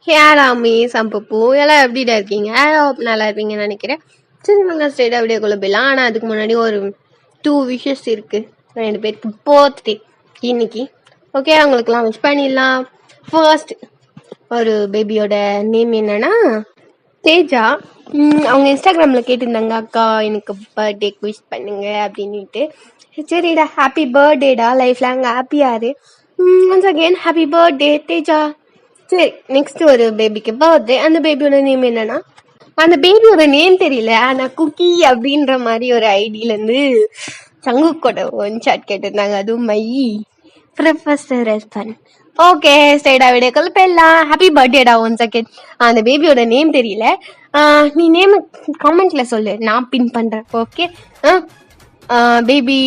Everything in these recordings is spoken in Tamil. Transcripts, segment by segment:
ஏடாமே சம்பப்பூ எல்லாம் எப்படிடா இருக்கீங்க? நல்லா இருப்பீங்கன்னு நினைக்கிறேன். சரி வாங்க ஸ்ட்ரெயிட்டாக வீடியோக்குள்ளே போயிடலாம். ஆனால் அதுக்கு முன்னாடி ஒரு 2 விஷஸ் இருக்குது. 2 பேருக்கு பர்த்டே இன்னைக்கு. ஓகே, அவங்களுக்குலாம் விஷ் பண்ணிடலாம். ஃபர்ஸ்ட் ஒரு பேபியோட நேம் என்னன்னா தேஜா. அவங்க இன்ஸ்டாகிராமில் கேட்டிருந்தாங்க, அக்கா எனக்கு பர்த்டேக்கு விஷ் பண்ணுங்க அப்படின்ட்டு. சரிடா, ஹாப்பி பர்த்டேடா, லைஃப் லாங் ஹாப்பியாரு. Once again happy birthday Teja. சரி, நெக்ஸ்ட் ஒரு பேபிக்கு பர்த்டே. அந்த பேபியோட நேம் என்னன்னா, அந்த பேபியோட நேம் தெரியல, ஆனா குக்கி அப்படின்ற மாதிரி ஒரு ஐடியிலேருந்து சங்குக்கோட ஒன் சாட் கேட்டிருந்தாங்க. அதுவும் மை ப்ரொஃபஸர் ரெஸ்பான். ஓகே, ஸ்ட்ரைடா வீடியோக்கள் போயிடலாம். ஹாப்பி பர்த்டேடா ஒன் செகண்ட். அந்த பேபியோட நேம் தெரியல, நீ நேம் காமெண்ட்ல சொல்லு, நான் பின் பண்றேன். ஓகே, பேபி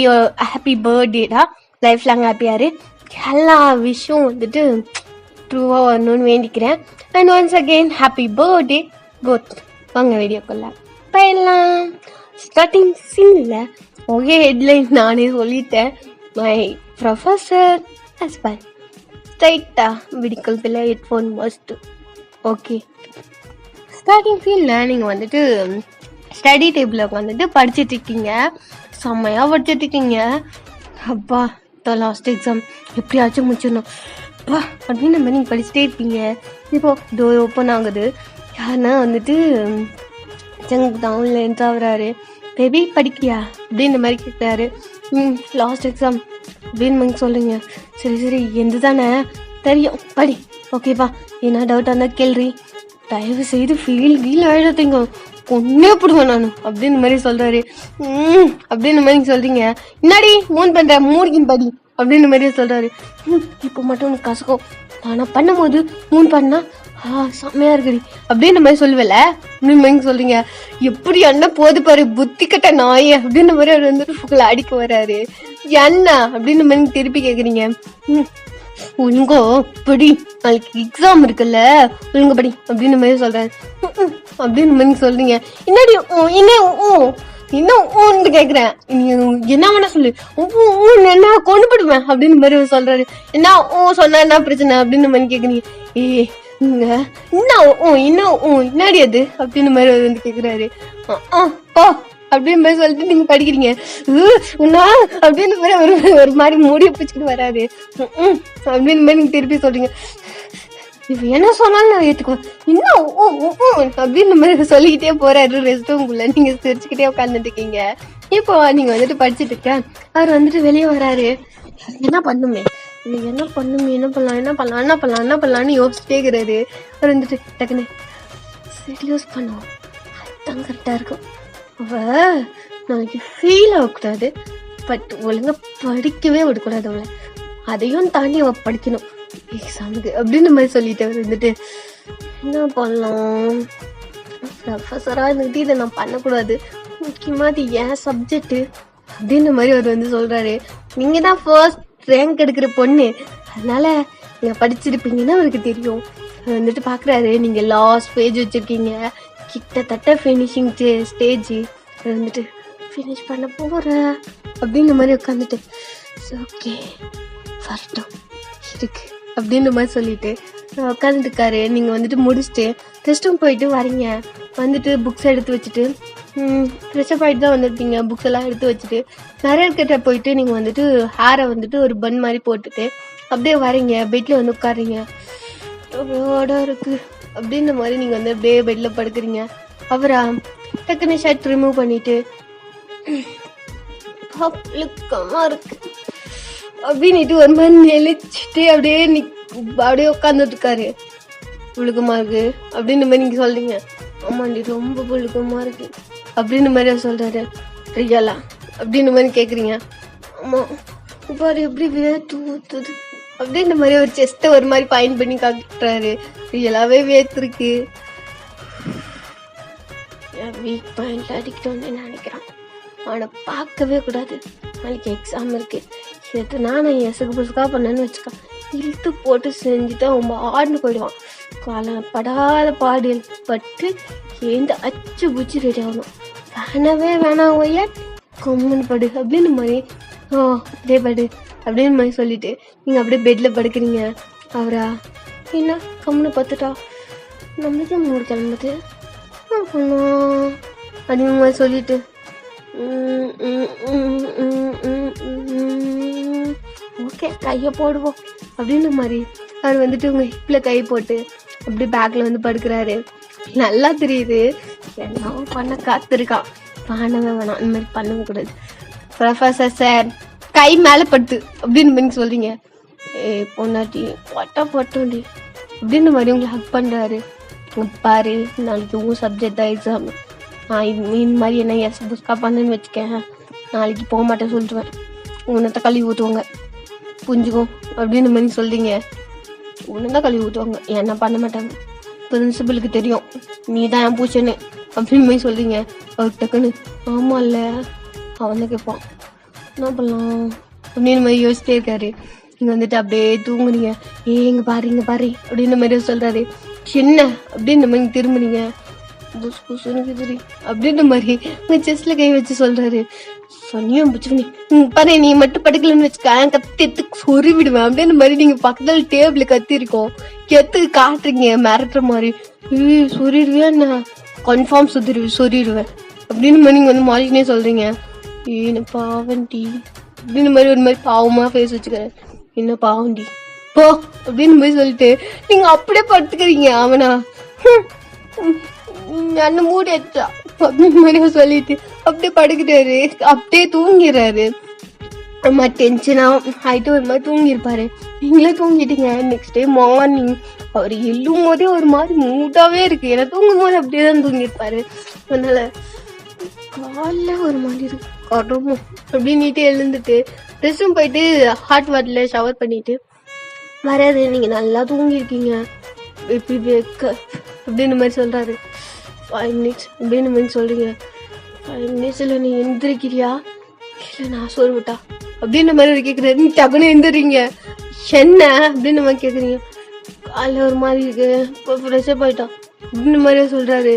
ஹாப்பி பர்த்டேடா, லைஃப் லாங் ஹாப்பியாரு. எல்லா விஷயம் வந்துட்டு ட்ரூவாக வரணும்னு வேண்டிக்கிறேன். And once again happy birthday both. வாங்க வீடியோக்குள்ள போயிடலாம். ஸ்டார்டிங் சீன்ல ஓகே ஹெட்லைன் நானே சொல்லிட்டேன். My professor husband. ஸ்ட்ரைட்டா விடிக்கல் பிள்ளை ஹெட்ஃபோன் மஸ்ட். ஓகே, ஸ்டார்டிங் சீனில் நீங்கள் வந்துட்டு ஸ்டடி டேபிளில் உட்காந்துட்டு படிச்சுட்டு இருக்கீங்க. செம்மையாக படிச்சுட்டு இருக்கீங்க. அப்பா லாஸ்ட் எக்ஸாம் எப்படியாச்சும் முடிச்சிடணும் அப்பா அப்படின்னு நம்ம நீங்கள் படிச்சுட்டே இருப்பீங்க. இப்போ டோர் ஓப்பன் ஆகுது. யாருன்னா வந்துட்டு ஜங்க் டவுனில் என்ட்ரு ஆகுறாரு. பேபி படிக்கிறியா அப்படின்ற மாதிரி கேட்குறாரு. லாஸ்ட் எக்ஸாம் அப்படின்னு சொல்லுங்க. சரி சரி, எந்த தானே தெரியும், படி. ஓகேப்பா, என்ன டவுட்டாக இருந்தால் கேள்வி, தயவு செய்து ஃபீல் கீழ் ஆயிடத்தீங்க, பொண்ணே போடுவேன் நான் அப்படின்னு மாதிரி சொல்கிறாரு. அப்படின்னு மாதிரி சொல்கிறீங்க. முன்னாடி மூன் பண்ணுற மூடிக்கின் படி அப்படின்னு மாதிரியே சொல்கிறாரு. இப்போ மட்டும் உனக்கு கசக்கும், ஆனால் பண்ணும்போது மூன் பண்ணா செம்மையாக இருக்குடி அப்படின்ற மாதிரி சொல்லுவேல அப்படின்னு மாதிரி சொல்கிறீங்க. எப்படி அண்ணா போது பாரு புத்தி கட்ட நாய் அப்படின்ற மாதிரி அவர் வந்துட்டு ஃபுல்லாக அடிக்க வர்றாரு. என்ன அப்படின்னு மாதிரி திருப்பி கேட்குறீங்க. ஒழுங்கோ படி, நாளைக்கு எக்ஸாம் இருக்குல்ல, ஒழுங்க படி அப்படின்னு மாதிரி சொல்கிறாரு. அப்படின்னு மாதிரி சொல்கிறீங்க. என்னடி இன்னும் கேட்குறேன், என்ன வேணா சொல்லு, என்ன கொண்டு போடுவேன் அப்படின்னு மாதிரி சொல்றாரு. என்ன சொன்னா என்ன பிரச்சனை அப்படின்னு மாதிரி கேட்குறீங்க. என்னடி அது அப்படின்னு மாதிரி வந்து கேட்குறாரு. அப்படின்னு மாதிரி சொல்லிட்டு நீங்க படிக்கிறீங்க. அப்படின்னு மாதிரி ஒரு மாதிரி மூடிய பிடிச்சிட்டு வராது. அப்படின்னு மாதிரி நீங்க திருப்பி சொல்றீங்க. இப்ப என்ன சொன்னாலும் நான் ஏத்துக்குவேன். இன்னும் அப்படின்னு மாதிரி சொல்லிக்கிட்டே போறாரு ரெஸ்ட் ரூம்குள்ள. நீங்க சிரிச்சுக்கிட்டே உட்காந்துட்டு இருக்கீங்க. இப்போ நீங்க வந்துட்டு படிச்சுட்டு இருக்க, அவர் வந்துட்டு வெளியே வராரு. என்ன பண்ணலான்னு யோசிச்சுட்டே இருக்கிறாரு. அவர் வந்துட்டு டக்குன்னு சீரியஸ் பண்ணுவோம், அதுதான் கரெக்டா இருக்கும். அவ நாளைக்கு ஃபீல் ஆகக்கூடாது, பட் ஒழுங்கா படிக்கவே விடக்கூடாது அவளை, அதையும் தாண்டி அவ படிக்கணும் எக்ஸாமுக்கு அப்படின்னு மாதிரி சொல்லிட்டு அவர் வந்துட்டு என்ன பண்ணலாம், ப்ரொஃபஸராக இருந்துட்டு இதை நான் பண்ணக்கூடாது, முக்கியமாக அது ஏன் சப்ஜெக்டு அப்படின்ற மாதிரி அவர் வந்து சொல்கிறாரு. நீங்கள் தான் ஃபர்ஸ்ட் ரேங்க் எடுக்கிற பொண்ணு, அதனால நீங்கள் படிச்சிருப்பீங்கன்னு அவருக்கு தெரியும். அவர் வந்துட்டு பார்க்குறாரு, நீங்கள் லாஸ்ட் பேஜ் வச்சுருக்கீங்க, கிட்டத்தட்ட ஃபினிஷிங் ஸ்டேஜ், அவர் வந்துட்டு ஃபினிஷ் பண்ண போகிற அப்படின்ற மாதிரி உட்காந்துட்டு ஓகே வரட்டும் இருக்கு அப்படின்ற மாதிரி சொல்லிட்டு உட்காந்துட்டு இருக்காரு. நீங்கள் வந்துட்டு முடிச்சுட்டு ரெஸ்ட் ரூம் போயிட்டு வரீங்க. வந்துட்டு புக்ஸ் எடுத்து வச்சுட்டு ஃப்ரெஷ்ஷப் ஆகிட்டு தான் வந்துருப்பீங்க. புக்ஸ் எல்லாம் எடுத்து வச்சுட்டு நிறைய கிட்ட போயிட்டு நீங்கள் வந்துட்டு ஹேரை வந்துட்டு ஒரு பன் மாதிரி போட்டுட்டு அப்படியே வரீங்க. பெட்டில் வந்து உட்காருங்க. இருக்கு அப்படின்ற மாதிரி நீங்கள் வந்து அப்படியே பெட்டில் படுக்கிறீங்க. அவரா டக்குன்னு ஷர்ட் ரிமூவ் பண்ணிட்டு இருக்கு அப்படின்ட்டு ஒரு மாதிரி நெளிச்சுட்டு அப்படியே உட்காந்துட்டு இருக்காரு. புழுக்கமா இருக்கு அப்படின்ற மாதிரி நீங்க சொல்றீங்க. ஆமாண்டி ரொம்ப புழுக்கமா இருக்கு அப்படின்ற மாதிரி சொல்றாரு. ரியலா அப்படின்ற மாதிரி கேக்குறீங்க. ஆமா பாரு எப்படி வேர்த்து ஊத்துது அப்படின்ற மாதிரி ஒரு செஸ்ட்டை ஒரு மாதிரி பாயிண்ட் பண்ணி காட்டுறாரு. ரியலாவே வேர்த்துருக்கு. வீக் பாயிண்ட் அடிக்கணும்னு நினைக்கிறான், அவனை பார்க்கவே கூடாது, நாளைக்கு எக்ஸாம் இருக்கு. சேர்த்து நான் எசுக்கு புசுக்கா பண்ணேன்னு வச்சுக்கா, இழுத்து போட்டு செஞ்சுட்டு அவன் ஆடுன்னு போயிடுவான். படாத பாடியல் பட்டு ஏந்து அச்சு பூச்சி ரெடி ஆகணும். வேணாம் ஒய்யா கொம்முன்னு படு அப்படின்னு மாதிரி அப்படியே படு அப்படின்னு மாதிரி சொல்லிட்டு நீங்கள் அப்படியே பெட்டில் படுக்கிறீங்க. அவரா என்ன கம்முன்னு பார்த்துட்டா நம்மளுக்கே மூடு கிளம்புது அப்படின்னு மாதிரி சொல்லிட்டு ஓகே கையை போடுவோம் அப்படின்னு மாதிரி அவர் வந்துட்டு உங்கள் ஹிப்பில் கை போட்டு அப்படி பேக்கில் வந்து படுக்கிறாரு. நல்லா தெரியுது என்ன பண்ண காத்திருக்கான். பண்ணவே வேணாம், இந்த மாதிரி பண்ணவே கூடாது. ப்ரொஃபஸர் சார் கை மேலே படுத்து அப்படின்னு பண்ணி சொல்கிறீங்க. பொண்ணாட்டி போட்டோண்டி அப்படின்னு மாதிரி உங்களை ஹக் பண்ணுறாரு. பாரு நாளைக்கு உங்கள் சப்ஜெக்ட் தான் எக்ஸாம், நான் இந்த மாதிரி என்ன எஸ் புஸ்கா பண்ணுன்னு வச்சுக்கேன், நாளைக்கு போக மாட்டேன் சொல்லிட்டுவேன், உன்னத்தை கழுவி ஊற்றுவாங்க புரிஞ்சுக்கோ அப்படின்னு மாதிரி சொல்கிறீங்க. உன்னதான் கழுவி ஊற்றுவாங்க, என்ன பண்ண மாட்டாங்க, பிரின்சிபலுக்கு தெரியும் நீ தான் என் பூச்சன்னு அப்படின்னு மாதிரி சொல்கிறீங்க. அவர் டக்குன்னு ஆமாம் இல்லை அவன் தான் கேட்பான் என்ன பண்ணலாம் அப்படின்னு மாதிரி யோசிச்சிட்டே இருக்காரு. நீங்கள் வந்துட்டு அப்படியே தூங்குறீங்க. இங்கே பாரு அப்படின்ற மாதிரி சொல்கிறாரு. என்ன அப்படின்னு மாதிரி திரும்புறீங்க. புஸ் புசுன்னு குதிரி அப்படின்ற மாதிரி உங்கள் செஸ்டில் கை வச்சு சொல்கிறாரு. சொன்னியும் பிடிச்சி பாரு நீ மட்டும் படுக்கலன்னு வச்சுக்க கத்தி எடுத்து சொறி விடுவேன் அப்படின்ற மாதிரி நீங்கள் பக்கத்தில் டேபிள் கத்தி இருக்கோம் எத்து காட்டுறீங்க மிரட்டுற மாதிரி. சொறிடுவேன் என்ன கன்ஃபார்ம் சொறிடுவேன் அப்படின்னு மாதிரி நீங்கள் வந்து மாறினே சொல்கிறீங்க. என்ன பாவண்டி அப்படின்னு மாதிரி ஒரு மாதிரி பாவமாக ஃபேஸ் வச்சுக்கிறேன். என்ன பாவண்டி போ அப்படின்னு மாதிரி சொல்லிட்டு நீங்கள் அப்படியே படுத்துக்கிறீங்க. அவனா அந்த மூடி எடுத்தா அப்படின்னு மாதிரி சொல்லிட்டு அப்படியே படுக்கிட்டாரு. அப்படியே தூங்கிடுறாரு. அம்மா டென்ஷனாக ஆகிட்டு ஒரு மாதிரி தூங்கியிருப்பாரு. நீங்களே தூங்கிட்டீங்க. நெக்ஸ்ட் டே மார்னிங் அவர் எழும் போதே ஒரு மாதிரி மூட்டாகவே இருக்குது. ஏன்னா தூங்கும் போது அப்படியே தான் தூங்கியிருப்பாரு. அதனால் காலைல ஒரு மாதிரி இருக்கு கடுமோ அப்படின்ட்டு எழுந்துட்டு ட்ரெஸ்ஸும் போயிட்டு ஹாட் வாட்டரில் ஷவர் பண்ணிட்டு வராது. நீங்கள் நல்லா தூங்கியிருக்கீங்க எப்படி அப்படின்னு மாதிரி சொல்கிறாரு. 5 minutes அப்படின்னு மாதிரி சொல்கிறீங்க. 5 minutesல நீ எந்திரிக்கிறியா இல்லை நான் சோறு விட்டா அப்படின்ற மாதிரி கேட்குறாரு. நீ டக்குன்னு எந்திரிங்க என்ன அப்படின்னு மாதிரி கேட்குறீங்க. காலைல ஒரு மாதிரி இருக்கு இப்போ ஃப்ரெஷ்ஷாக போயிட்டான் அப்படின்னு மாதிரியே சொல்கிறாரு.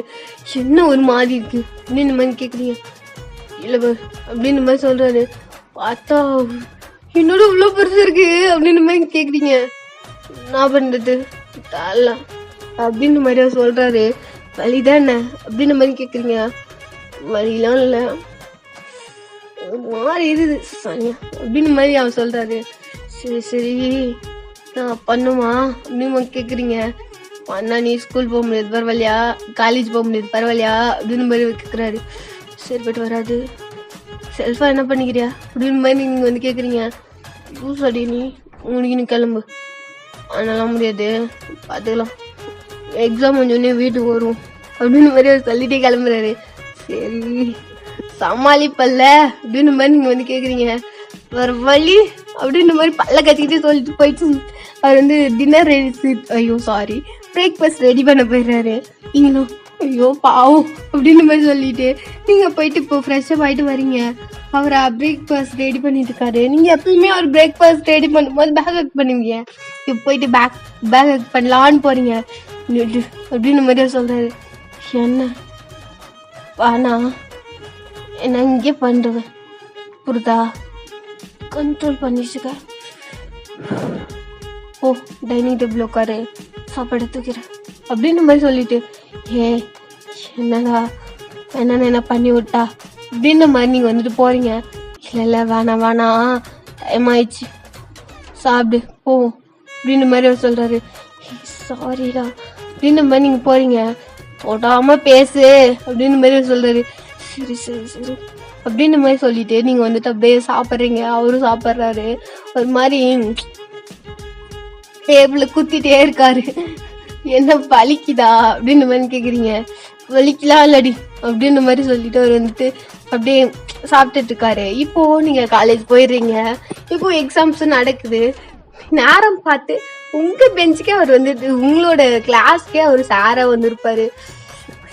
என்ன ஒரு மாதிரி இருக்கு அப்படின்னு மாதிரி கேட்குறீங்க. இல்லை அப்படின்னு மாதிரி சொல்கிறாரு. பார்த்தா என்னோட இவ்வளோ பெருசு இருக்கு அப்படின்னு மாதிரி கேட்குறீங்க. நான் பண்ணுறது தரல அப்படின்னு மாதிரியா சொல்கிறாரு. வலிதான் என்ன அப்படின்னு மாதிரி கேட்குறீங்க. வலிலாம் இல்லை மாதிரி இருக்குது சனியா அப்படின்னு மாதிரி அவர் சொல்கிறாரு. சரி நான் பண்ணுமா அப்படின்னு கேட்குறீங்க. அண்ணா நீ ஸ்கூல் போக முடியாது பரவாயில்லையா, காலேஜ் போக முடியாது பரவாயில்லையா அப்படின்னு மாதிரி கேட்குறாரு. சரி போய்ட்டு வராது செல்ஃபாக என்ன பண்ணிக்கிறியா அப்படின்னு மாதிரி நீங்கள் வந்து கேட்குறீங்க. லூஸ் அடி நீ உனக்கு நீ கிளம்பு அதெல்லாம் முடியாது பார்த்துக்கலாம் எக்ஸாம் கொஞ்சோடனே வீட்டுக்கு வரும் அப்படின்னு மாதிரி அவர் சொல்லிட்டே கிளம்புறாரு. சரி சமாளிப்பல்ல அப்படின்னு மாதிரி நீங்கள் வந்து கேட்குறீங்க. வேறு வழி அப்படின்ற மாதிரி பல்ல கத்திக்கிட்டே சொல்லிட்டு போயிட்டு அவர் வந்து டின்னர் பிரேக்ஃபாஸ்ட் ரெடி பண்ண போயிடுறாரு. நீங்களும் ஐயோ பாவம் அப்படின்னு மாதிரி சொல்லிட்டு நீங்கள் போயிட்டு இப்போ ஃப்ரெஷ்ஷப் ஆகிட்டு வரீங்க. அவர் பிரேக்ஃபாஸ்ட் ரெடி பண்ணிட்டு இருக்காரு. நீங்கள் எப்பயுமே அவர் பிரேக்ஃபாஸ்ட் ரெடி பண்ணும்போது பேக் ஹக் பண்ணுவீங்க. இப்போ போயிட்டு பேக் ஹக் பண்ணலான்னு போகிறீங்க அப்படின்னு மாதிரி சொல்கிறாரு. என்ன வானா என்ன இங்கே பண்ணுறேன் புரிதா கண்ட்ரோல் பண்ணிச்சுக்க. ஓ டைனிங் டேபிள் உட்காரு சாப்பாடு தூக்கிறேன் அப்படின்னு மாதிரி சொல்லிட்டு என்னடா என்ன பண்ணி விட்டா அப்படின்ற மாதிரி நீங்கள் வந்துட்டு போகிறீங்க. இல்லை வேணாம் டைம் ஆயிடுச்சு சாப்பிடு போ அப்படின்ற மாதிரி அவர் சொல்கிறாரு. சாரிடா அப்படின்ற மாதிரி நீங்கள் போகிறீங்க. தொடாமல் பேசு அப்படின்னு மாதிரி அவர் சொல்கிறாரு. சரி அப்படின்ற மாதிரி சொல்லிட்டு நீங்கள் வந்துட்டு அப்படியே சாப்பிட்றீங்க. அவரும் சாப்பிட்றாரு. ஒரு மாதிரி டேபிளில் குத்திட்டே இருக்காரு. என்ன வலிக்குதா அப்படின்னு மாதிரி கேட்குறீங்க. வலிக்கலாம் இல்லடி அப்படின்ற மாதிரி சொல்லிட்டு அவர் வந்துட்டு அப்படியே சாப்பிட்டுட்டு இருக்காரு. இப்போ நீங்கள் காலேஜ் போயிடுறீங்க. இப்போ எக்ஸாம்ஸ் நடக்குது. நேரம் பார்த்து உங்கள் பெஞ்சுக்கே அவர் வந்துட்டு உங்களோட கிளாஸ்க்கே அவர் சாராக வந்திருப்பாரு.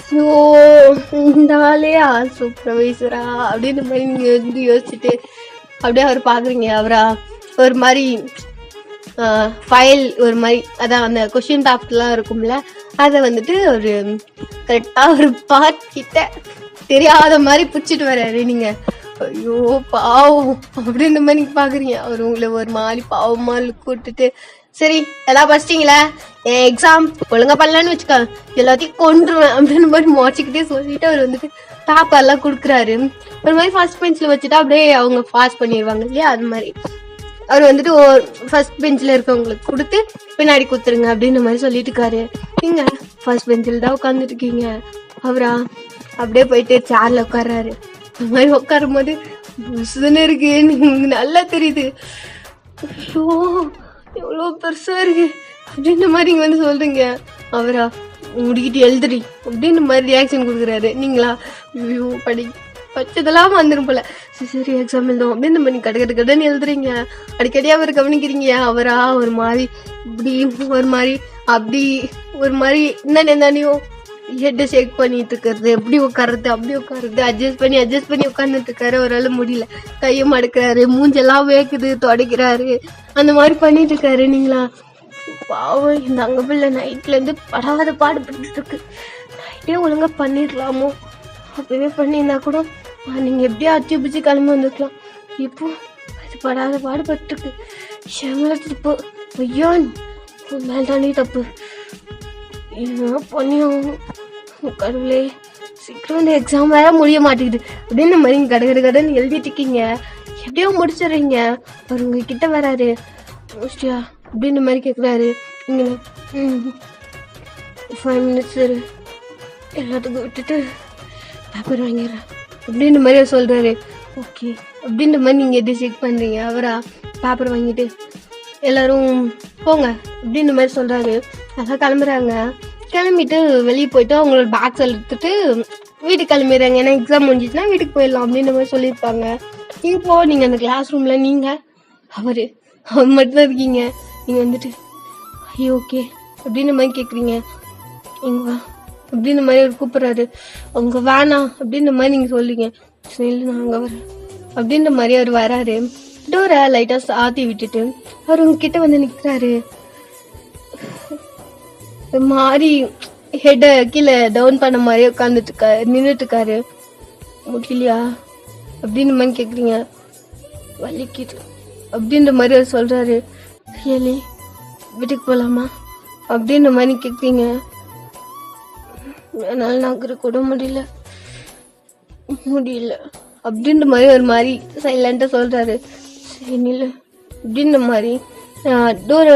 ஸோ இந்த ஆளையா சூப்பர்வைசரா அப்படின்னு மாதிரி நீங்கள் வந்து யோசிச்சுட்டு அப்படியே அவர் பார்க்குறீங்க. அவரா ஒரு மாதிரி ஃபைல் ஒரு மாதிரி அதான் அந்த கொஷின் பேப்பர்லாம் இருக்கும்ல அதை வந்துட்டு ஒரு கரெக்டாக ஒரு பார்ட் கிட்ட தெரியாத மாதிரி பிடிச்சிட்டு வர்றாரு. நீங்கள் ஐயோ பாவம் அப்படின்ற மாதிரி நீங்கள் பார்க்குறீங்க. அவர் உங்களை ஒரு மாதிரி பாவமாக லுக் விட்டுட்டு சரி எல்லாம் படிச்சிட்டிங்களா எக்ஸாம் ஒழுங்கா பண்ணலான்னு வச்சுக்க எல்லாத்தையும் கொண்டுருவேன் அப்படின்னு மாதிரி மோச்சிக்கிட்டே சொல்லிட்டு அவர் வந்துட்டு பேப்பர்லாம் கொடுக்குறாரு. ஒரு மாதிரி ஃபர்ஸ்ட் பெஞ்சில் வச்சுட்டா அப்படியே அவங்க பாஸ் பண்ணிடுவாங்க இல்லையா, அது மாதிரி அவர் வந்துட்டு ஃபர்ஸ்ட் பெஞ்சில் இருக்கவங்களுக்கு கொடுத்து பின்னாடி குத்துருங்க அப்படின்ற மாதிரி சொல்லிட்டு இருக்காரு. நீங்க ஃபர்ஸ்ட் பெஞ்சில் தான் உட்காந்துட்டு இருக்கீங்க. அவரா அப்படியே போயிட்டு சேர்ல உட்கார்றாரு. அந்த மாதிரி உட்காரும் போது இருக்கு, நல்லா தெரியுது. ஐயோ எவ்வளோ பெருசா இருக்கு அப்படின்ற மாதிரி நீங்க வந்து சொல்றீங்க. அவரா முடிக்கிட்டு எழுதுறி அப்படின்னு மாதிரி ரியாக்ஷன் கொடுக்குறாரு. நீங்களா ஐயோ பச்சதெல்லாம் வந்துடும் போல. சரி எக்ஸாம் எழுதும் அப்படின்னு நம்ம கடைன்னு எழுதுறீங்க. அடிக்கடி அவர் கவனிக்கிறீங்க. அவரா ஒரு மாதிரி இப்படி ஒரு மாதிரி அப்படி ஒரு மாதிரி என்னென்னையும் ஹெட்டை ஷேக் பண்ணிட்டு இருக்கிறது, எப்படி உட்காருறது அப்படி உட்காருறது, அட்ஜஸ்ட் பண்ணி உட்காந்துட்டு இருக்காரு. அவரால் முடியல, கையை மடக்கிறாரு, மூஞ்செல்லாம் வேக்குது, தொடக்கிறாரு, அந்த மாதிரி பண்ணிட்டு இருக்காரு. நீங்களா பாவம் இந்த அங்க பிள்ளை நைட்ல இருந்து படாத பாடுபட்டு இருக்கு. நைட்டே ஒழுங்கா பண்ணிடலாமோ, அப்பவே பண்ணியிருந்தா கூட நீங்க எப்படியா அச்சு பிச்சு கிளம்பி வந்துருக்கலாம். இப்போ அது படாத பாடுபட்டு இருக்கு. ஷமல தப்பு ஐயோ மேல்தானே தப்பு. என்ன பண்ணியும் கடவுளே, சீக்கிரம் இந்த எக்ஸாம் வேற முடிய மாட்டேங்குது அப்படின்னு மாதிரி கடன் எழுதிட்டு இருக்கீங்க. எப்படியோ முடிச்சிடுறீங்க. அவர் உங்க கிட்ட வராரு. முடிச்சியா அப்படின்ற மாதிரி கேட்குறாரு. இங்கே 5 minutes எல்லாத்துக்கும் விட்டுட்டு பேப்பர் வாங்கிடுறேன் அப்படின்ற மாதிரி அவர் சொல்கிறாரு. ஓகே அப்படின்ற மாதிரி நீங்கள் எது செக் பண்ணுறீங்க. அவரா பேப்பர் வாங்கிட்டு எல்லோரும் போங்க அப்படின்ற மாதிரி சொல்கிறாரு. அதான் கிளம்புறாங்க. கிளம்பிட்டு வெளியே போயிட்டு அவங்களோட பேக்ஸ் எடுத்துட்டு வீட்டுக்கு கிளம்பிடுறாங்க. ஏன்னா எக்ஸாம் முடிஞ்சிச்சுன்னா வீட்டுக்கு போயிடலாம் அப்படின்ற மாதிரி சொல்லியிருப்பாங்க. இப்போ நீங்கள் அந்த கிளாஸ் ரூமில் நீங்கள் அவர் மட்டும்தான் இருக்கீங்க. நீங்கள் வந்துட்டு ஐயோ ஓகே அப்படின்ற மாதிரி கேட்குறீங்க. இங்கே வா அப்படின்ற மாதிரி அவர் கூப்பிட்றாரு. அவங்க வேணாம் அப்படின்ற மாதிரி நீங்கள் சொல்றீங்க. சரி நான் அங்கே வரேன் அப்படின்ற மாதிரி அவர் வராரு. டோரை லைட்டாக சாத்தி விட்டுட்டு அவர் உங்ககிட்ட வந்து நிற்கிறாரு. மாதிரி ஹெட்டை கீழே டவுன் பண்ண மாதிரி உட்காந்துட்டு இருக்காரு, நின்றுட்டு இருக்காரு. முடியலையா அப்படின்ற மாதிரி கேட்குறீங்க. வலிக்குது அப்படின்ற மாதிரி அவர் சொல்கிறாரு. ரியலி வீட்டுக்கு போகலாமா அப்படின்ற மாதிரி கேட்குறீங்க. என்னால் நகர கூட முடியல அப்படின்ற மாதிரி ஒரு மாதிரி சைலண்டாக சொல்கிறாரு. சரி நில்லு அப்படின்ற மாதிரி டோரை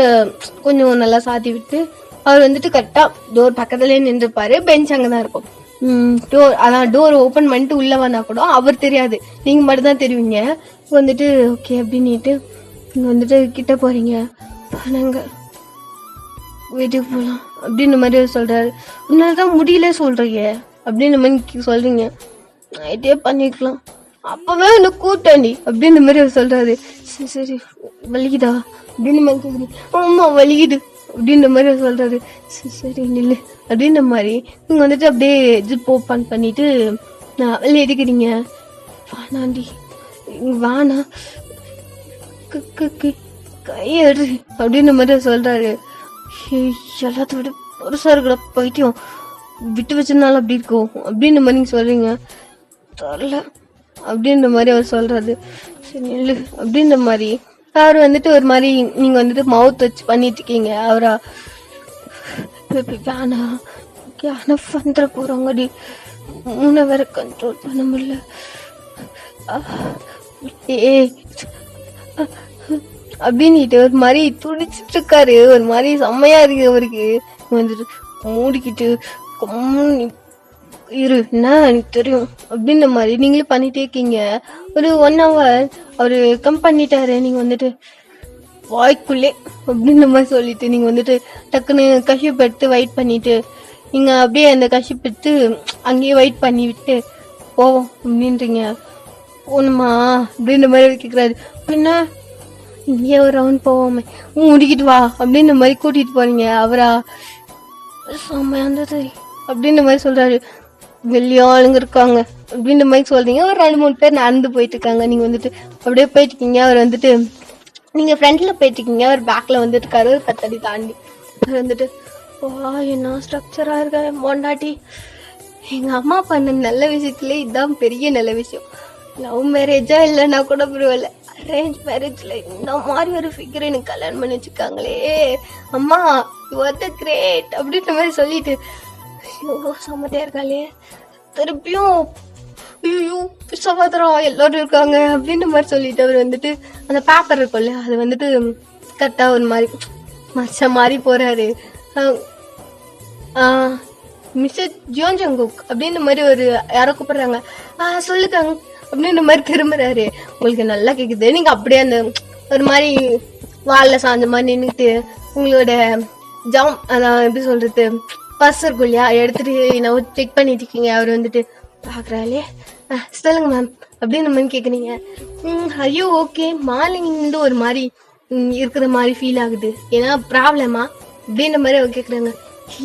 கொஞ்சம் நல்லா சாத்தி விட்டு அவர் வந்துட்டு கரெக்டாக டோர் பக்கத்துலேயே நின்றுப்பாரு. பெஞ்ச் அங்கே தான் இருக்கும். டோர் ஓப்பன் பண்ணிட்டு உள்ளே வந்தால் கூட அவர் தெரியாது, நீங்கள் மட்டும்தான் தெரிவிங்க. வந்துட்டு ஓகே அப்படின்ட்டு நீங்கள் வந்துட்டு கிட்ட போகிறீங்க. நாங்கள் வீட்டுக்கு போகலாம் அப்படின்ற மாதிரி சொல்கிறாரு. உன்னால தான் முடியல சொல்கிறீங்க அப்படின்ற மாதிரி சொல்கிறீங்க. நைட்டே பண்ணிக்கலாம், அப்போவே என்ன கூட்டாண்டி அப்படின்ற மாதிரி அவர் சொல்கிறாரு. சரி சரி வலிக்குதா அப்படின்ற மாதிரி கேட்குறீங்க. ஆமாம் வலிக்குது அப்படின்ற மாதிரி அவர் சொல்கிறாரு. சரி சரி நில்லு அப்படின்ற மாதிரி நீங்கள் வந்துட்டு அப்படியே ஜிப் ஓப்பன் பண்ணிவிட்டு நான் வெளியே எடுக்கிறீங்க. வானாண்டி வானா கையெடு அப்படின்ற மாதிரி சொல்கிறாரு. எல்லாத்தோட பெருசாக இருக்கிற பைத்தியம் விட்டு வச்சதுனால அப்படி இருக்கும் அப்படின்ற மாதிரி நீங்கள் சொல்கிறீங்க. தரல அப்படின்ற மாதிரி அவர் சொல்கிறாரு. சரி நெல்லு அப்படின்ற மாதிரி அவர் வந்துட்டு ஒரு மாதிரி நீங்கள் வந்துட்டு மவுத் வச்சு பண்ணிட்டு இருக்கீங்க. அவரா வேணா வந்துட போகிறாங்கடி, மூணை வேற கண்ட்ரோல் பண்ண முடியல. அப்படின்ட்டு ஒரு மாதிரி துடிச்சிட்டு இருக்காரு. ஒரு மாதிரி செம்மையா இருக்கு அவருக்கு. வந்துட்டு மூடிக்கிட்டு இரு என்ன எனக்கு தெரியும் அப்படின்ற மாதிரி நீங்களும் பண்ணிட்டே இருக்கீங்க. ஒரு 1 hour அவரு கம் பண்ணிட்டாரு. நீங்க வந்துட்டு வாய்க்குள்ளே அப்படின்ற மாதிரி சொல்லிட்டு நீங்க வந்துட்டு டக்குன்னு கஷிப் எடுத்து வெயிட் பண்ணிட்டு நீங்க அப்படியே அந்த கஷிப் எடுத்து அங்கேயே வெயிட் பண்ணி விட்டு போவோம் அப்படின்றீங்க. போகணுமா அப்படின்ற மாதிரி கேட்குறாரு. அப்படின்னா இங்கே ஒரு ரவுண்ட் போவோமே, முடிக்கிட்டு வா அப்படின்ற மாதிரி கூட்டிட்டு போறீங்க. அவரா செம்மையாந்தது அப்படின்ற மாதிரி சொல்றாரு. வெளியே ஆளுங்க இருக்காங்க அப்படின்ற மாதிரி சொல்றீங்க. ஒரு 2-3 பேர் நடந்து போயிட்டு இருக்காங்க. நீங்க வந்துட்டு அப்படியே போயிட்டு இருக்கீங்க. அவர் வந்துட்டு நீங்க ஃப்ரண்ட்ல போயிட்டு இருக்கீங்க. அவர் பேக்ல வந்துட்டு இருக்காரு. ஒரு 10 அடி தாண்டி அவர் வந்துட்டு வா என்ன ஸ்ட்ரக்சரா இருக்க மொண்டாட்டி. எங்க அம்மா பண்ண நல்ல விஷயத்துல இதுதான் பெரிய நல்ல விஷயம். லவ் மேரேஜா இல்லைன்னா கூட பரவாயில்ல, அரேஞ்ச் மேரேஜ்ல இந்த மாதிரி ஒரு ஃபிகர் எனக்கு கல்யாணம் பண்ணி வச்சுக்காங்களே. அம்மா யூ ஆர் த கிரேட் அப்படின்ற மாதிரி சொல்லிட்டு ஐயோ சமத்தையா இருக்காளே, திருப்பியும் ஐயோ சகோதரா எல்லாரும் இருக்காங்க அப்படின்ற மாதிரி சொல்லிட்டு அவர் வந்துட்டு அந்த பேப்பர் இருக்கும் இல்லையா அது வந்துட்டு கரெக்டா ஒரு மாதிரி மச்ச மாதிரி போறாரு. மிஸ்டர் ஜியோன் ஜங்குக் அப்படின்ற மாதிரி ஒரு யாரோ கூப்பிடுறாங்க. சொல்லுங்க அப்படின்ற மாதிரி திரும்புறாரு. உங்களுக்கு நல்லா கேக்குது. நீங்க அப்படியே அந்த ஒரு மாதிரி வால்ல சாஞ்ச மாதிரி நின்றுட்டு உங்களோட அதான் எப்படி சொல்றது பர்ஸ் இருக்கும் இல்லையா எடுத்துட்டு நான் செக் பண்ணிட்டு இருக்கீங்க. அவர் வந்துட்டு பாக்குறாளே சொல்லுங்க மேம் அப்படின்னு மாதிரி கேக்குறீங்க. ஐயோ ஓகே மார்னிங் இருந்து ஒரு மாதிரி இருக்கிற மாதிரி ஃபீல் ஆகுது. ஏன்னா ப்ராப்ளமா அப்படின்ற மாதிரி அவர் கேக்குறாங்க.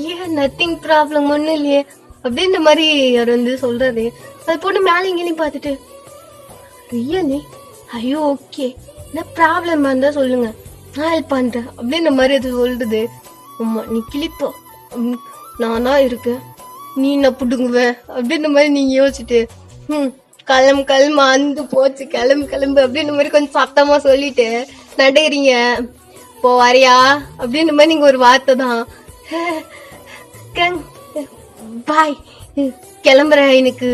ஏன் நத்திங் ப்ராப்ளம் ஒன்றும் இல்லையே அப்படின்ற மாதிரி அவர் வந்து சொல்றாரு. அது போட்டு மேலே இங்கேயும் பார்த்துட்டு ரியலி ஐயோ ஓகே என்ன ப்ராப்ளம் இருந்தா சொல்லுங்க நான் ஹெல்ப் பண்றேன் அப்படின்ற மாதிரி அது சொல்றது. ஆமா நீ கிளிப்போ நானா இருக்கேன் நீ என்ன புடுங்குவ அப்படின்ற மாதிரி நீங்க யோசிச்சுட்டு கிளம்பு அந்து போச்சு கிளம்பு அப்படின்ற மாதிரி கொஞ்சம் சத்தமா சொல்லிட்டு நடுறீங்க. இப்போ வரையா அப்படின்ற மாதிரி நீங்க ஒரு வார்த்தை தான் பாய் கிளம்புறேன் எனக்கு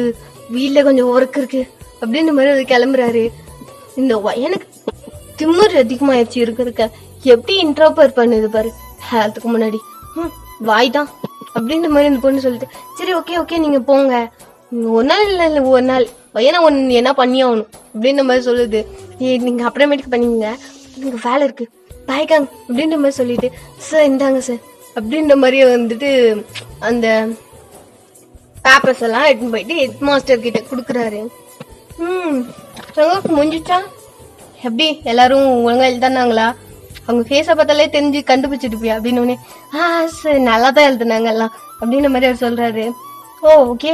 வீட்டுல கொஞ்சம் ஒர்க் இருக்கு அப்படின்ற மாதிரி அது கிளம்புறாரு. இந்த எனக்கு திமிர் அதிகமாயிடுச்சு இருக்க எப்படி இன்ட்ரோபர் பண்ணுது பாரு அதுக்கு முன்னாடி வாய் தான் அப்படின்ற மாதிரி இந்த பொண்ணு சொல்லிட்டு சரி ஓகே நீங்க போங்க ஒரு நாள் இல்ல ஒரு நாள் ஏன்னா ஒன்னு என்ன பண்ணி ஆகணும் அப்படின்ற மாதிரி சொல்லுது. நீங்க அப்புறமேட்டுக்கு பண்ணீங்க எனக்கு வேலை இருக்கு பாய்காங் அப்படின்ற மாதிரி சொல்லிட்டு சார் இந்தாங்க சார் அப்படின்ற மாதிரி வந்துட்டு அந்த பேப்பர்ஸ் எல்லாம் எடுத்துன்னு போயிட்டு ஹெட் மாஸ்டர் கிட்ட குடுக்குறாரு. முடிஞ்சிச்சா எப்படி எல்லாரும் ஒழுங்கா எழுதானாங்களா அவங்க ஃபேஸை பார்த்தாலே தெரிஞ்சு கண்டுபிடிச்சிட்டு அப்படின்னு சார் நல்லா தான் எழுதுனாங்க எல்லாம் அப்படின்ற மாதிரி அவர் சொல்றாரு. Okay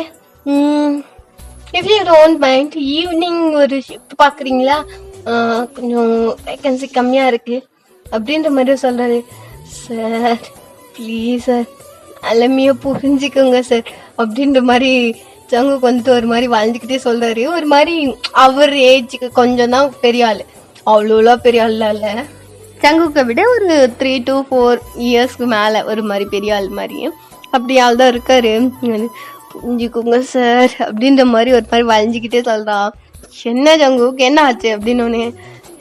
if you don't mind evening ஒரு ஷிஃப்ட் பாக்குறீங்களா கொஞ்சம் வேகன்சி கம்மியா இருக்கு அப்படின்ற மாதிரி சொல்றாரு. சார் ப்ளீஸ் சார் நிலைமைய புரிஞ்சுக்கோங்க சார் அப்படின்ற மாதிரி ஜங்குக்கு வந்துட்டு ஒரு மாதிரி வாழ்ந்துக்கிட்டே சொல்றாரு. ஒரு மாதிரி அவர் ஏஜுக்கு கொஞ்சம் தான் பெரிய ஆளு அவ்வளோலாம் பெரிய ஆள்லாம் இல்லை. ஜங்குக்கை விட ஒரு 3 to 4 இயர்ஸ்க்கு மேல ஒரு மாதிரி பெரிய ஆள் மாதிரி அப்படி ஆள் தான் இருக்காரு. புரிஞ்சுக்கோங்க சார் அப்படின்ற மாதிரி ஒரு மாதிரி வளைஞ்சிக்கிட்டே சொல்றான். என்ன ஜங்குக்கு என்ன ஆச்சு அப்படின்னு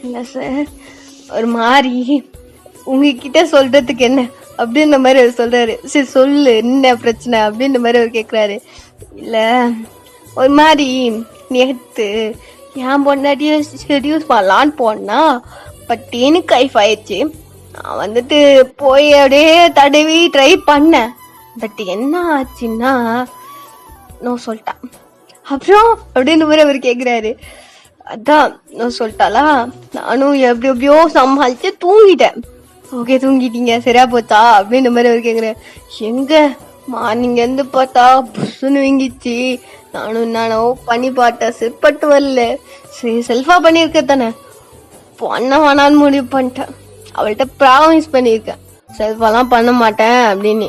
இல்லை சார் ஒரு மாதிரி உங்ககிட்ட சொல்றதுக்கு என்ன அப்படின்ற மாதிரி அவர் சொல்றாரு. சரி சொல்லு என்ன பிரச்சனை அப்படின்ற மாதிரி அவர் கேட்குறாரு. இல்லை ஒரு மாதிரி நேற்று என் பொண்டாட்டிய ஷெடியூஸ் பண்ணலான்னு போனா பட் எனக்கு கைஃப் ஆயிடுச்சு. நான் வந்துட்டு போய் அப்படியே தடவி ட்ரை பண்ணேன். பட் என்ன ஆச்சுன்னா நான் சொல்லிட்டான் அப்புறம் அப்படின்னு மாதிரி அவர் கேட்குறாரு. அதான் நான் சொல்லிட்டாளா நானும் எப்படியோ சமாளிச்சு தூங்கிட்டேன். ஓகே தூங்கிட்டீங்க சரியா போச்சா அப்படின்ற மாதிரி அவர் கேட்குறேன். எங்க மார்னிங் இருந்து பார்த்தா புஷ்ஷுன்னு வீங்கிச்சு. நானோ பண்ணி பார்த்தேன் சிற்பட்டு வரல. சரி செல்ஃபா பண்ணியிருக்க தானே பண்ண வேணான்னு முடிவு பண்ணிட்டேன். அவள்கிட்ட ப்ராமிஸ் பண்ணியிருக்கேன் செல்ஃபாலாம் பண்ண மாட்டேன் அப்படின்னு.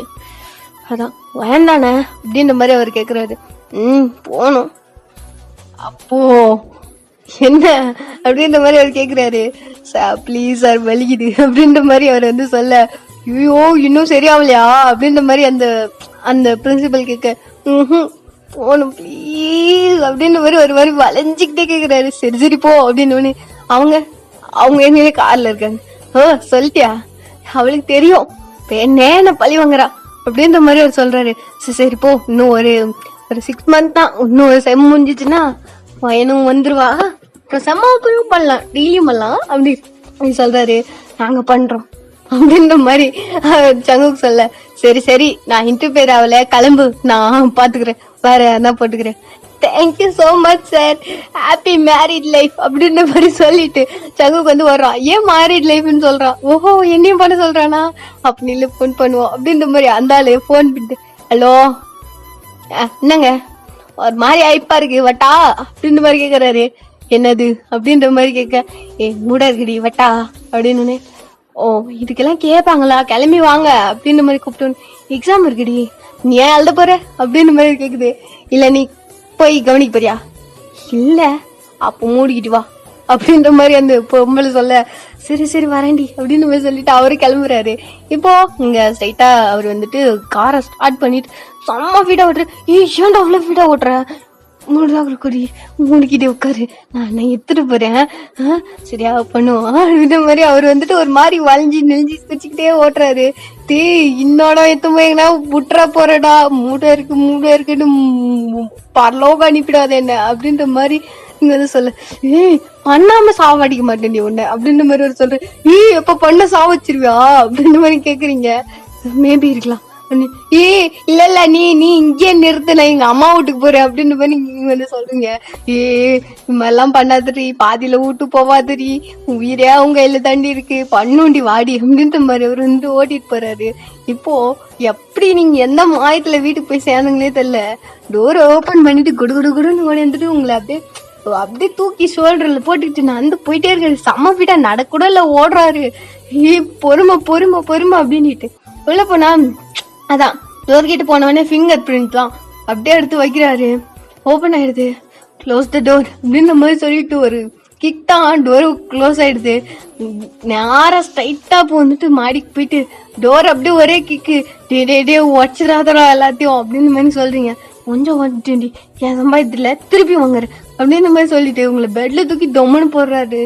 அதான் வேண்டானே அப்படின்ற மாதிரி அவர் கேட்குறாரு. போகணும் அப்போ என்ன அப்படின்ற மாதிரி அவர் கேட்குறாரு. சார் ப்ளீஸ் சார் வலிக்குது அப்படின்ற மாதிரி அவர் வந்து சொல்ல ஐயோ இன்னும் சரியாகலையா அப்படின்ற மாதிரி அந்த அந்த பிரின்சிபல் கேட்க போகணும் ப்ளீஸ் அப்படின்ற மாதிரி ஒரு மாதிரி வளைஞ்சிக்கிட்டே கேட்குறாரு. சரி போ அப்படின்னு அவங்க என்ன கார்ல இருக்காங்க. சொல்லிட்டியா அவளுக்கு தெரியும் என்ன பழி வாங்குறா அப்படின்ற மாதிரி அவர் சொல்றாரு. சரி போ இன்னும் ஒரு 6 month தான் இன்னும் ஒரு செம் முடிஞ்சிச்சுன்னா பையனும் வந்துருவா அப்புறம் செம்மாவும் பண்ணலாம் டெய்லியும் பண்ணலாம் அப்படி சொல்றாரு. நாங்க பண்றோம் அப்படின்ற மாதிரி சங்குக்கு சொல்ல சரி நான் இன்டர்ஃபியர் ஆகல கிளம்பு நான் பாத்துக்கிறேன் வேற யாருன்னா போட்டுக்கிறேன். Thank you so much sir happy married life அப்படின்ற மாதிரி சொல்லிட்டு சங்குக்கு வந்து வர்றான். ஏன் மேரிட் லைஃப்னு சொல்றான். ஓஹோ என்னையும் பண்ண சொல்றானா அப்படின்னு போன் பண்ணுவோம் அப்படின்ற மாதிரி அந்த ஆளு போன் பண்ணிட்டு ஹலோ என்னங்க ஒரு மாதிரி ஆயிப்பா இருக்கு வட்டா அப்படின்ற மாதிரி கேக்குறாரு. என்னது அப்படின்ற மாதிரி கேட்க மூட இருக்குடி வட்டா அப்படின்னு. ஓ இதுக்கெல்லாம் கேட்பாங்களா கிளம்பி வாங்க அப்படின்ற மாதிரி கூப்பிட்டு எக்ஸாம் இருக்குடி நீ ஏன் எழுத போற அப்படின்ற மாதிரி கேக்குது. இல்ல நீ போய் கவனிக்க போறியா இல்ல அப்போ மூடிக்கிட்டு வா அப்படின்ற மாதிரி அந்த பொம்பளை சொல்ல, சரி சரி வரேன்டி அப்படின்னு மாதிரி சொல்லிட்டு அவரு கிளம்புறாரு. இப்போ இங்க ஸ்ட்ரைட்டா அவர் வந்துட்டு காரை ஸ்டார்ட் பண்ணிட்டு செம்ம ஃபீடா ஓட்டுற. ஏன்டா அவ்வளவு ஃபீடா ஓட்டுற, மூணு கொடி மூணுக்கிட்டே உட்காரு, நான் எடுத்துட்டு போறேன் சரியா பண்ணுவோம். இந்த மாதிரி அவர் வந்துட்டு ஒரு மாதிரி வளைஞ்சி நெஞ்சு வச்சுக்கிட்டே ஓட்டுறாரு. இன்னோட எத்துமையா புட்டுறா போறடா, மூட்டை இருக்குன்னு பரலோக அனுப்பிடாத என்ன அப்படின்ற மாதிரி இங்க வந்து சொல்ல, பண்ணாம சாவடிக்க மாட்டேன் உன்ன அப்படின்ற மாதிரி ஒரு சொல்ற. எப்ப பண்ண சாவச்சிருவியா அப்படின்ற மாதிரி கேக்குறீங்க. மேபி இருக்கலாம். இல்ல நீ இங்கே நிறுத்து, நான் எங்க அம்மா வீட்டுக்கு போறேன் அப்படின்னு மாதிரி நீங்க வந்து சொல்றீங்க. எல்லாம் பண்ணாதரி, பாதியில வீட்டு போவாதரி, உயிரே அவங்க கையில தாண்டி இருக்கு, பண்ணுண்டி வாடி அப்படின்ற மாதிரி அவர் வந்து ஓட்டிட்டு போறாரு. இப்போ எப்படி நீங்க எந்த மாயத்துல வீட்டுக்கு போய் சேர்ந்தீங்களே தெரியல, டோர் ஓபன் பண்ணிட்டு குடுன்னு ஓடி வந்துட்டு உங்களை அப்படியே தூக்கி ஷோல்டர்ல போட்டுக்கிட்டு நான் வந்து போயிட்டே இருக்காரு. செம்ம வீட்டா நடக்கூட இல்ல ஓடுறாரு. பொறுமை அப்படின்னுட்டு உள்ள போனா அதான் டோர் கிட்ட போனவனே ஃபிங்கர் பிரிண்ட் தான் அப்படியே எடுத்து வைக்கிறாரு. ஓபன் ஆயிடுது. க்ளோஸ் த டோர் அப்படின்ற மாதிரி சொல்லிட்டு ஒரு கிக் தான், டோர் க்ளோஸ் ஆயிடுது. நேரா ஸ்ட்ரைட்டா வந்துட்டு மாடிக்கு போயிட்டு டோர் அப்படியே ஒரே கிக்கு, டே உடச்சிடாதரா எல்லாத்தையும் அப்படின்னு மாதிரி சொல்றீங்க. கொஞ்சம் வந்துட்டு என் சம்பாதித்துல திருப்பி வாங்குற அப்படின்னு மாதிரி சொல்லிட்டு உங்களை பெட்ல தூக்கி தொம்மனு போடுறாரு.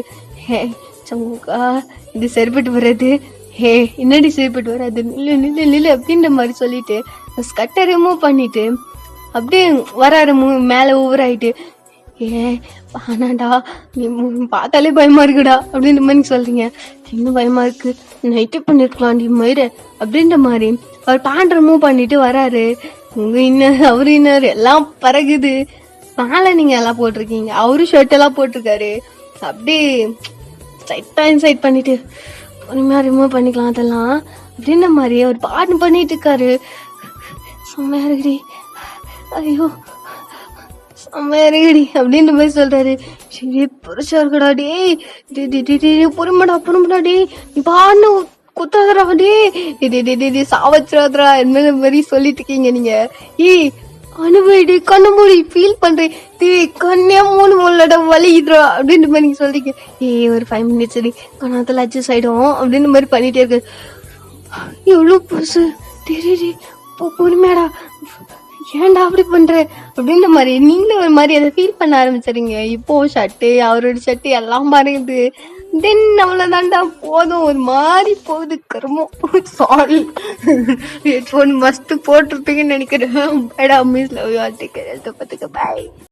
இது சரிப்பட்டு வர்றது, என்னடி சரிப்பட்டு வராது, நில்லு அப்படின்ற மாதிரி சொல்லிட்டு ஸ்கட்டை ரிமூவ் பண்ணிட்டு அப்படியே வராரு மேல ஓவர் ஆயிட்டு. ஆனாடா நீ பார்த்தாலே பயமா இருக்குடா அப்படின்ற மாதிரி சொல்றீங்க. இன்னும் பயமா இருக்கு, நைட்டு பண்ணிருக்கலாம் மயிர அப்படின்ற மாதிரி அவர் பேண்ட் ரிமூவ் பண்ணிட்டு வராரு. உங்க இன்னர் அவரு இன்னர் எல்லாம் பறகுது. மேல நீங்க எல்லாம் போட்டிருக்கீங்க, அவரு ஷர்ட் எல்லாம் போட்டிருக்காரு. அப்படியே ஸ்ட்ரைட்டா இன்சைட் பண்ணிட்டு பொறுமையா ரிமூவ் பண்ணிக்கலாம் அதெல்லாம் அப்படின்ற மாதிரி அவர் பாட்டு பண்ணிட்டு இருக்காரு. செம்மையா இருக்குடி, ஐயோ செம்மையா இருக்குடி அப்படின்ற மாதிரி சொல்றாரு. சரி புருஷா இருக்கடா டே, பொறுமடா டே, நீ பாடு குத்தாதரா டே சாவச்சிராதரா என்ன மாதிரி சொல்லிட்டு இருக்கீங்க நீங்க. அனுபவிடி கண்ணு மூடி ஃபீல் பண்றேன், கண்ணே மூலட வலிக்குதுரா அப்படின்ற மாதிரி நீங்க சொல்றீங்க. ஒரு 5 minutes சரி கண்ணாத்துல அட்ஜஸ்ட் ஆயிடும் அப்படின்ற மாதிரி பண்ணிட்டே இருக்கு. எவ்வளவு புதுசு பொறுமையாடா, ஏன்டா அப்படி பண்ற அப்படின்ற மாதிரி நீங்களும் ஒரு மாதிரி அதை ஃபீல் பண்ண ஆரம்பிச்சிருங்க. இப்போ ஷர்ட்டு அவரோட ஷர்ட்டு எல்லாம் மறையுது. தென் அவ்வளவுதான்டா, போதும் ஒரு மாதிரி போகுது கருமம். சாரி, ஹெட்ஃபோன் மஸ்ட் போட்டிருப்பீங்கன்னு நினைக்கிறேன். பை.